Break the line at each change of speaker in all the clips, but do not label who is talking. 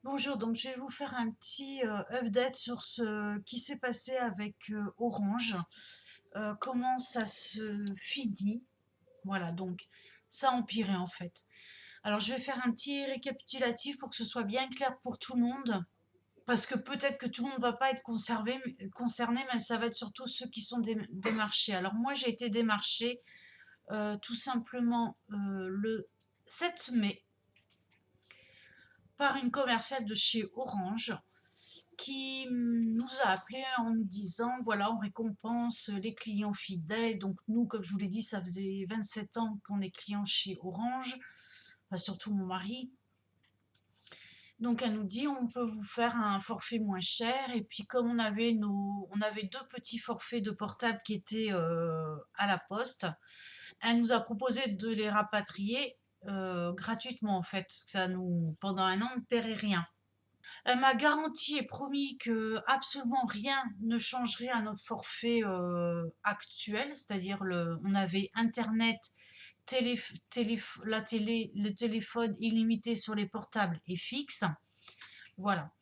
Bonjour, donc je vais vous faire un petit update sur ce qui s'est passé avec Orange, comment ça se finit. Voilà, donc ça a empiré en fait. Alors je vais faire un petit récapitulatif pour que ce soit bien clair pour tout le monde, parce que peut-être que tout le monde ne va pas être concerné, mais ça va être surtout ceux qui sont démarchés. Alors moi j'ai été démarchée tout simplement le 7 mai par une commerciale de chez Orange qui nous a appelé en nous disant voilà, on récompense les clients fidèles. Donc nous, comme je vous l'ai dit, ça faisait 27 ans qu'on est client chez Orange, enfin, surtout mon mari. Donc elle nous dit on peut vous faire un forfait moins cher. Et puis comme on avait deux petits forfaits de portable qui étaient à la poste, elle nous a proposé de les rapatrier gratuitement en fait. Ça nous, pendant un an, on ne paierait rien. Elle m'a garanti et promis que absolument rien ne changerait à notre forfait actuel, c'est-à-dire on avait internet, la télé, le téléphone illimité sur les portables et fixe, voilà.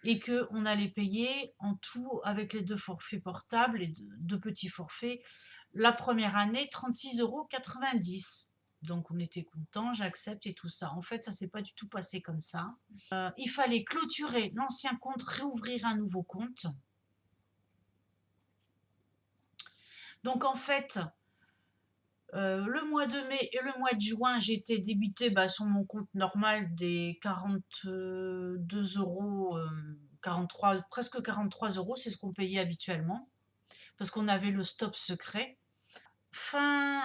Et que on allait payer en tout avec les deux forfaits portables, les deux petits forfaits, la première année 36,90 €. Donc on était content, j'accepte et tout ça. En fait, ça s'est pas du tout passé comme ça. Il fallait clôturer l'ancien compte, réouvrir un nouveau compte. Donc en fait, le mois de mai et le mois de juin, j'ai été débitée sur mon compte normal des 42 €, 43, presque 43 €, c'est ce qu'on payait habituellement, parce qu'on avait le stop secret. Fin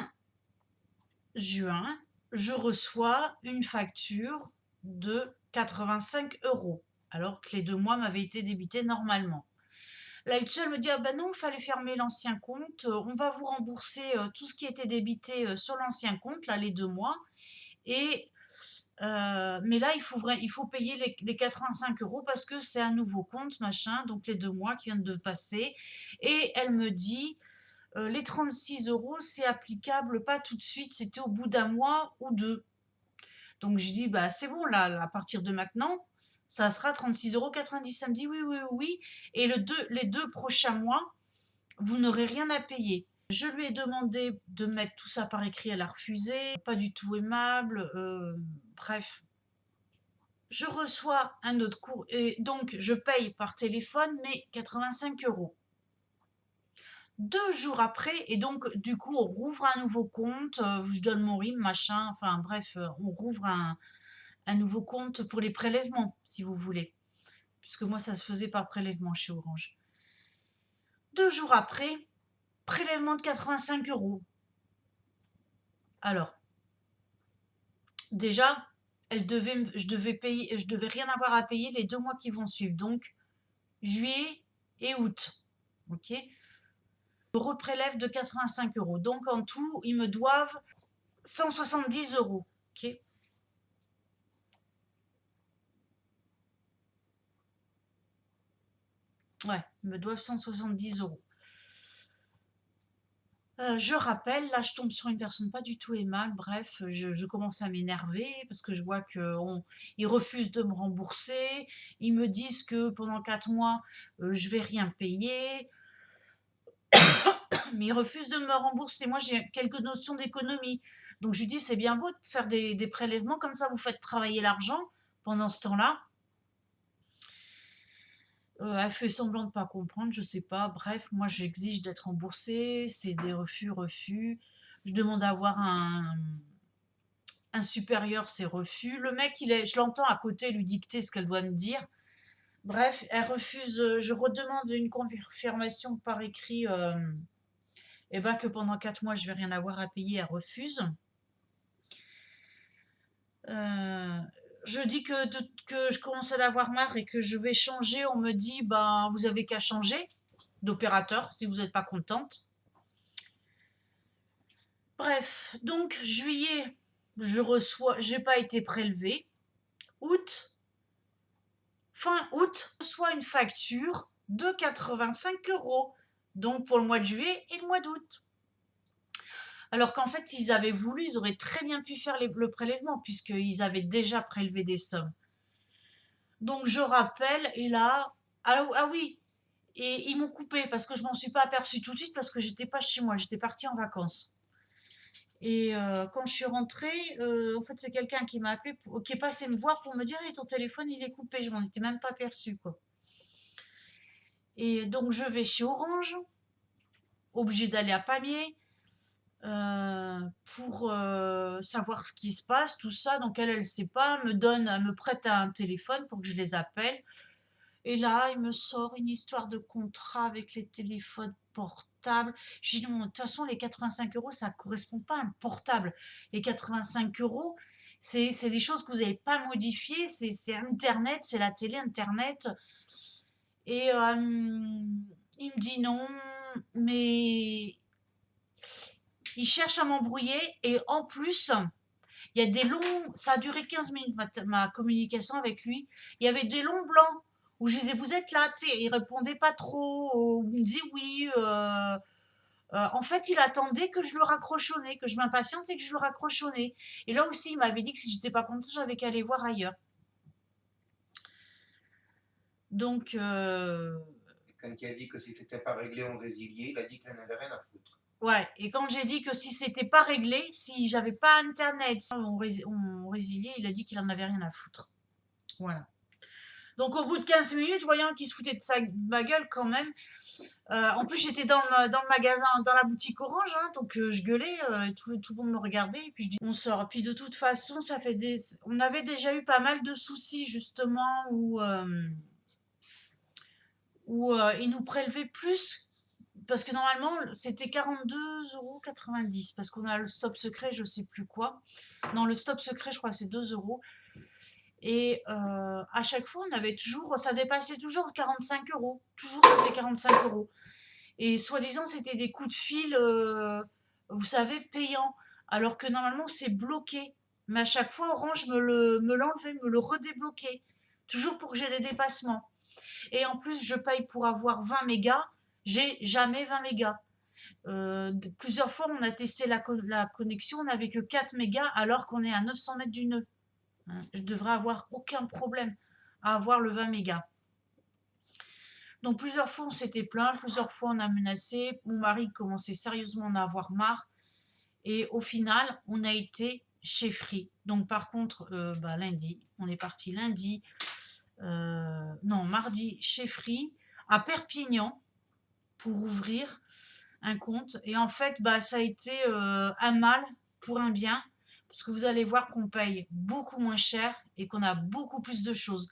juin, je reçois une facture de 85 €, alors que les 2 mois m'avaient été débités normalement. Là, elle me dit: «Ah ben non, il fallait fermer l'ancien compte, on va vous rembourser, tout ce qui était débité, sur l'ancien compte, là, les 2 mois et mais là, il faut payer les 85 € parce que c'est un nouveau compte, machin, donc les 2 mois qui viennent de passer» et elle me dit: les 36 € c'est applicable pas tout de suite, c'était au bout d'un mois ou 2». Donc je dis: «Bah, c'est bon là, à partir de maintenant, ça sera 36,90 €». Elle me dit: «Oui, oui, oui et les 2 prochains mois, vous n'aurez rien à payer». Je lui ai demandé de mettre tout ça par écrit, elle a refusé, pas du tout aimable, bref. Je reçois un autre courrier et donc je paye par téléphone, mais 85 €. 2 jours après et donc du coup, on rouvre un nouveau compte, je donne mon RIB, machin, enfin bref, on rouvre un nouveau compte pour les prélèvements, si vous voulez, puisque moi, ça se faisait par prélèvement chez Orange. 2 jours après, prélèvement de 85 €. Alors, déjà, je devais rien avoir à payer les 2 mois qui vont suivre, donc juillet et août, ok? Je reprélève de 85 €. Donc en tout, ils me doivent 170 €. Ok. Ouais, ils me doivent 170 €. Je rappelle, là je tombe sur une personne pas du tout aimable, bref, je commence à m'énerver parce que je vois qu'ils refusent de me rembourser, ils me disent que pendant 4 mois, je vais rien payer, mais ils refusent de me rembourser. Moi j'ai quelques notions d'économie, donc je lui dis: «C'est bien beau de faire des prélèvements comme ça vous faites travailler l'argent pendant ce temps-là». Elle fait semblant de pas comprendre, je sais pas. Bref, moi j'exige d'être remboursée, c'est des refus, refus. Je demande à avoir un supérieur, c'est refus. Le mec, je l'entends à côté lui dicter ce qu'elle doit me dire. Bref, elle refuse, je redemande une confirmation par écrit, et ben, que pendant 4 mois je vais rien avoir à payer, elle refuse. Heu, je dis que je commence à en avoir marre et que je vais changer. On me dit: «Ben, vous avez qu'à changer d'opérateur si vous n'êtes pas contente». Bref, donc juillet, j'ai pas été prélevée. Août, fin août, je reçois une facture de 85 €, donc pour le mois de juillet et le mois d'août. Alors qu'en fait, s'ils avaient voulu, ils auraient très bien pu faire le prélèvement puisqu'ils avaient déjà prélevé des sommes. Donc je rappelle et là, ah oui, et ils m'ont coupé parce que je m'en suis pas aperçue tout de suite parce que j'étais pas chez moi, j'étais partie en vacances. Et quand je suis rentrée, en fait, c'est quelqu'un qui m'a appelé, qui est passé me voir pour me dire: «Hey, ton téléphone, il est coupé». Je m'en étais même pas aperçue, quoi. Et donc, je vais chez Orange, obligée d'aller à Pamiers pour savoir ce qui se passe, tout ça. Donc, elle sait pas, elle me prête un téléphone pour que je les appelle. Et là, il me sort une histoire de contrat avec les téléphones portables. Je dis non, de toute façon, les 85 euros, ça ne correspond pas à un portable. Les 85 euros, c'est des choses que vous n'avez pas modifiées. C'est Internet, c'est la télé, Internet. Et il me dit non, mais il cherche à m'embrouiller. Et en plus, il y a des longs, ça a duré 15 minutes ma communication avec lui. Il y avait des longs blancs où je disais vous êtes là, tu sais, il répondait pas trop, il me disait oui. En fait, il attendait que je le raccrochonnais, que je m'impatiente et que je le raccrochonnais. Et là aussi, il m'avait dit que si j'étais pas contente, j'avais qu'à aller voir ailleurs. Donc,
Et quand il a dit que si c'était pas réglé, on résiliait, il a dit qu'il n'en avait rien à foutre.
ouais. Et quand j'ai dit que si c'était pas réglé, si j'avais pas internet, si on résiliait, il a dit qu'il en avait rien à foutre. Voilà. Donc au bout de 15 minutes, voyant qu'il se foutait de ma gueule quand même, en plus j'étais dans le magasin, dans la boutique Orange, hein, donc je gueulais, et tout le monde me regardait, et puis je dis on sort. Et puis de toute façon, on avait déjà eu pas mal de soucis justement où ils nous prélevaient plus, parce que normalement c'était 42,90 € parce qu'on a le stop secret, je sais plus quoi. Non, le stop secret, je crois que c'est 2 €. Et à chaque fois, ça dépassait toujours 45 euros. Toujours, c'était 45 euros. Et soi-disant, c'était des coups de fil, vous savez, payants. Alors que normalement, c'est bloqué. Mais à chaque fois, Orange me l'enlevait, me le redébloquait. Toujours pour que j'ai des dépassements. Et en plus, je paye pour avoir 20 mégas. J'ai jamais 20 mégas. Plusieurs fois, on a testé la connexion, on n'avait que 4 mégas alors qu'on est à 900 mètres du nœud. Je devrais avoir aucun problème à avoir le 20 mégas. Donc plusieurs fois on s'était plaint, plusieurs fois on a menacé. Mon mari commençait sérieusement à en avoir marre. Et au final, on a été chez Free. Donc par contre, lundi, on est parti lundi, non, mardi chez Free, à Perpignan, pour ouvrir un compte. Et en fait, ça a été un mal pour un bien, parce que vous allez voir qu'on paye beaucoup moins cher et qu'on a beaucoup plus de choses.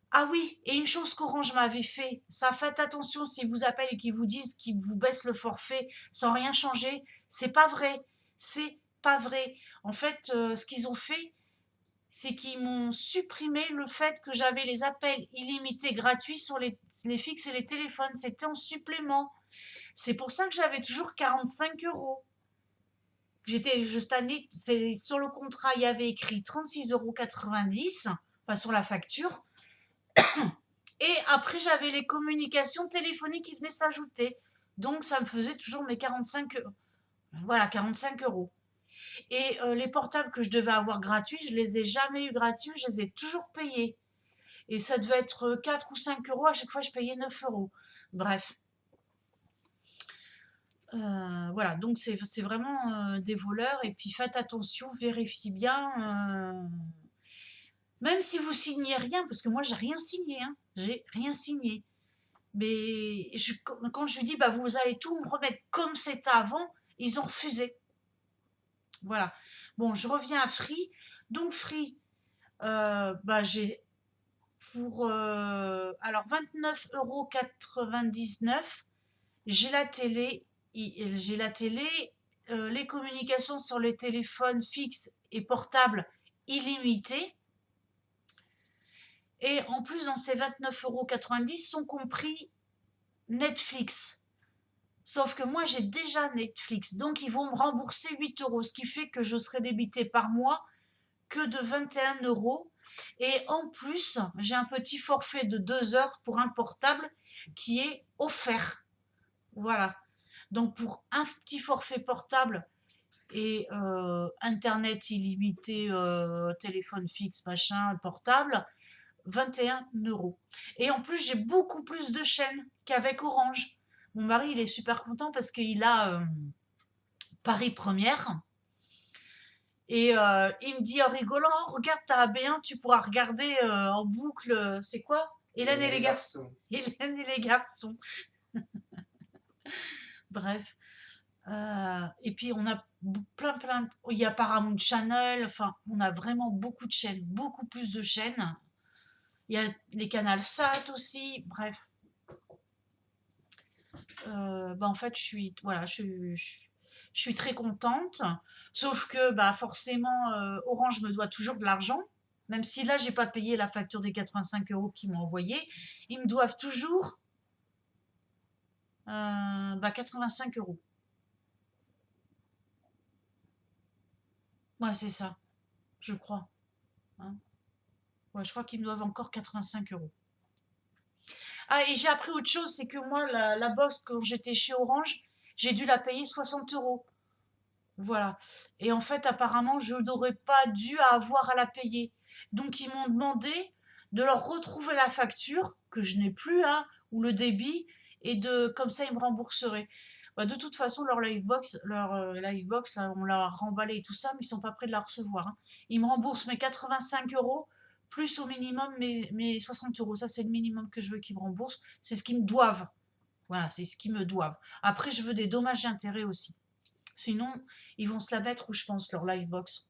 Ah oui, et une chose qu'Orange m'avait fait, ça, faites attention s'ils vous appellent et qu'ils vous disent qu'ils vous baissent le forfait sans rien changer, c'est pas vrai. C'est pas vrai. En fait, ce qu'ils ont fait, c'est qu'ils m'ont supprimé le fait que j'avais les appels illimités gratuits sur les fixes et les téléphones. C'était en supplément. C'est pour ça que j'avais toujours 45 euros. J'étais juste année, c'est sur le contrat, il y avait écrit 36,90 €, enfin sur la facture. Et après, j'avais les communications téléphoniques qui venaient s'ajouter. Donc, ça me faisait toujours mes 45 euros. Voilà, 45 euros. Et les portables que je devais avoir gratuits, je les ai jamais eu gratuits, je les ai toujours payés. Et ça devait être 4 ou 5 euros, à chaque fois je payais 9 euros. Bref. Voilà, donc c'est vraiment des voleurs. Et puis faites attention, vérifiez bien. Même si vous signez rien, parce que moi j'ai rien signé, hein, j'ai rien signé. Mais quand je lui dis, vous allez tout me remettre comme c'était avant, ils ont refusé. Voilà. Bon, je reviens à Free. Donc, Free, j'ai pour alors 29,99 €, j'ai la télé, les communications sur les téléphones fixes et portables illimitées. Et en plus, dans ces 29,90 € sont compris Netflix. Sauf que moi, j'ai déjà Netflix, donc ils vont me rembourser 8 euros, ce qui fait que je serai débité par mois que de 21 euros. Et en plus, j'ai un petit forfait de 2 heures pour un portable qui est offert. Voilà. Donc pour un petit forfait portable et Internet illimité, téléphone fixe, machin, portable, 21 €. Et en plus, j'ai beaucoup plus de chaînes qu'avec Orange. Mon mari, il est super content parce qu'il a Paris Première. Et il me dit en rigolant: «Oh, regarde, t'as AB1, tu pourras regarder en boucle, c'est quoi? Hélène et
Les
les garçons.
garçons.
Hélène et les garçons. Bref. Et puis on a plein, il y a Paramount Channel, enfin, on a vraiment beaucoup de chaînes, beaucoup plus de chaînes. Il y a les canals Sat aussi, bref. Bah en fait, voilà, je suis très contente. Sauf que bah forcément, Orange me doit toujours de l'argent. Même si là, j'ai pas payé la facture des 85 € qu'ils m'ont envoyé, ils me doivent toujours bah, 85 €. Ouais, c'est ça, je crois, hein. Ouais, je crois qu'ils me doivent encore 85 €. Ah, et j'ai appris autre chose, c'est que moi, la box, quand j'étais chez Orange, j'ai dû la payer 60 €. Voilà. Et en fait, apparemment, je n'aurais pas dû avoir à la payer. Donc, ils m'ont demandé de leur retrouver la facture, que je n'ai plus, hein, ou le débit, et comme ça, ils me rembourseraient. Bah, de toute façon, leur Livebox, là, on l'a remballé et tout ça, mais ils sont pas prêts de la recevoir, hein. Ils me remboursent mes 85 €, plus au minimum mes 60 €. Ça, c'est le minimum que je veux qu'ils me remboursent. C'est ce qu'ils me doivent. Voilà, c'est ce qu'ils me doivent. Après, je veux des dommages et intérêts aussi. Sinon, ils vont se la mettre où je pense, leur Livebox.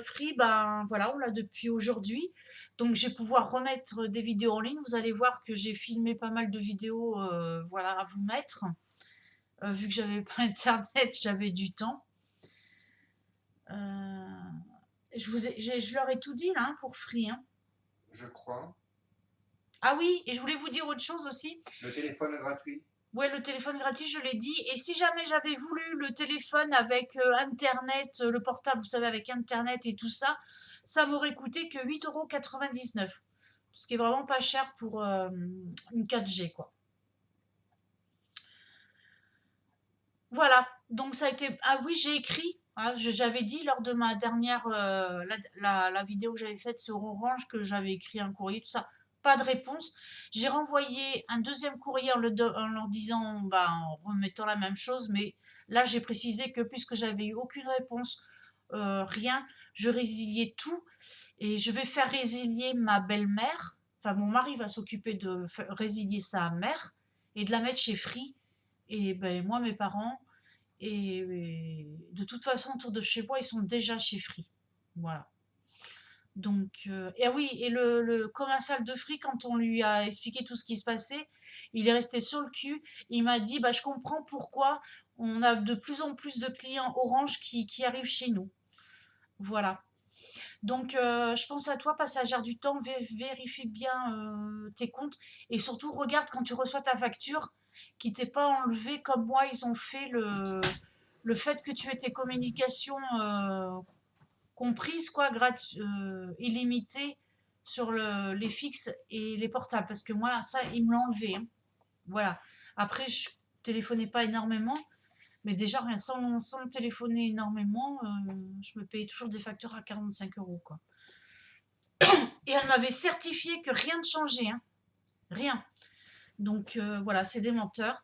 Free, ben voilà, on l'a depuis aujourd'hui. Donc, je vais pouvoir remettre des vidéos en ligne. Vous allez voir que j'ai filmé pas mal de vidéos voilà, à vous mettre. Vu que j'avais pas internet, j'avais du temps. Je leur ai tout dit là, hein, pour Free, hein.
Je crois.
Ah oui, et je voulais vous dire autre chose aussi.
Le téléphone gratuit.
Ouais, le téléphone gratuit, je l'ai dit. Et si jamais j'avais voulu le téléphone avec Internet, le portable, vous savez, avec Internet et tout ça, ça m'aurait coûté que 8,99 €. Ce qui est vraiment pas cher pour une 4G, quoi. Voilà. Donc ça a été... Ah oui, j'ai écrit, hein, j'avais dit lors de ma dernière... la vidéo que j'avais faite sur Orange que j'avais écrit un courrier, tout ça. Pas de réponse. J'ai renvoyé un deuxième courrier en leur disant, bah, en remettant la même chose, mais là j'ai précisé que puisque j'avais eu aucune réponse, rien, je résiliais tout et je vais faire résilier ma belle-mère. Enfin, mon mari va s'occuper de résilier sa mère et de la mettre chez Free. Et ben moi, mes parents, et de toute façon, autour de chez moi, ils sont déjà chez Free. Voilà. Donc, et ah oui, et le commercial de Free, quand on lui a expliqué tout ce qui se passait, il est resté sur le cul. Il m'a dit, bah, je comprends pourquoi on a de plus en plus de clients Orange qui arrivent chez nous. Voilà. Donc, je pense à toi, passagère du temps, vérifie bien tes comptes et surtout regarde quand tu reçois ta facture qui t'est pas enlevé comme moi, ils ont fait le fait que tu aies tes communications comprises, quoi, illimitées sur les fixes et les portables. Parce que moi, ça, ils me l'ont enlevé, hein. Voilà. Après, je téléphonais pas énormément, mais déjà, rien sans téléphoner énormément, je me payais toujours des factures à 45 €, quoi. Et elle m'avait certifié que rien ne changeait, hein. Rien. Donc voilà, c'est des menteurs.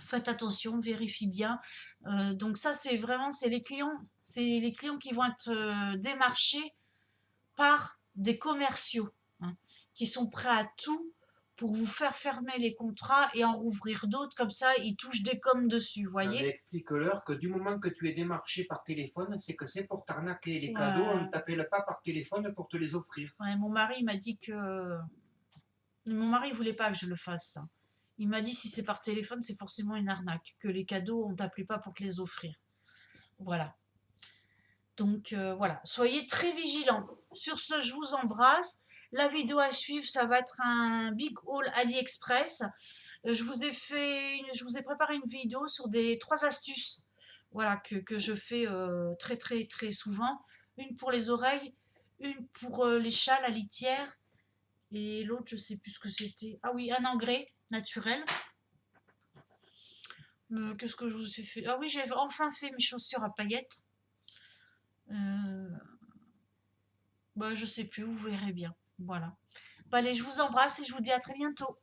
Faites attention, vérifiez bien. Donc ça, c'est les clients qui vont être démarchés par des commerciaux, hein, qui sont prêts à tout pour vous faire fermer les contrats et en rouvrir d'autres, comme ça, ils touchent des coms dessus, vous
Non, mais
voyez.
explique-leur que du moment que tu es démarché par téléphone, c'est que c'est pour t'arnaquer. Les cadeaux, on ne
Ouais,
t'appelle pas par téléphone pour te les offrir.
ouais, mon mari m'a dit que... Mon mari voulait pas que je le fasse, ça. Il m'a dit si c'est par téléphone, c'est forcément une arnaque, que les cadeaux, on t'appelait pas pour te les offrir. Voilà. Donc voilà, soyez très vigilants. Sur ce, je vous embrasse. La vidéo à suivre, ça va être un big haul AliExpress. Je vous ai préparé une vidéo sur des 3 astuces, voilà, que je fais très très très souvent. Une pour les oreilles, une pour les chats, la litière, et l'autre, je sais plus ce que c'était. Ah oui, un engrais naturel. Qu'est-ce que je vous ai fait? Ah oui, j'ai enfin fait mes chaussures à paillettes. Euh, Bah, je sais plus, vous verrez bien. Voilà. Bah, allez, je vous embrasse et je vous dis à très bientôt.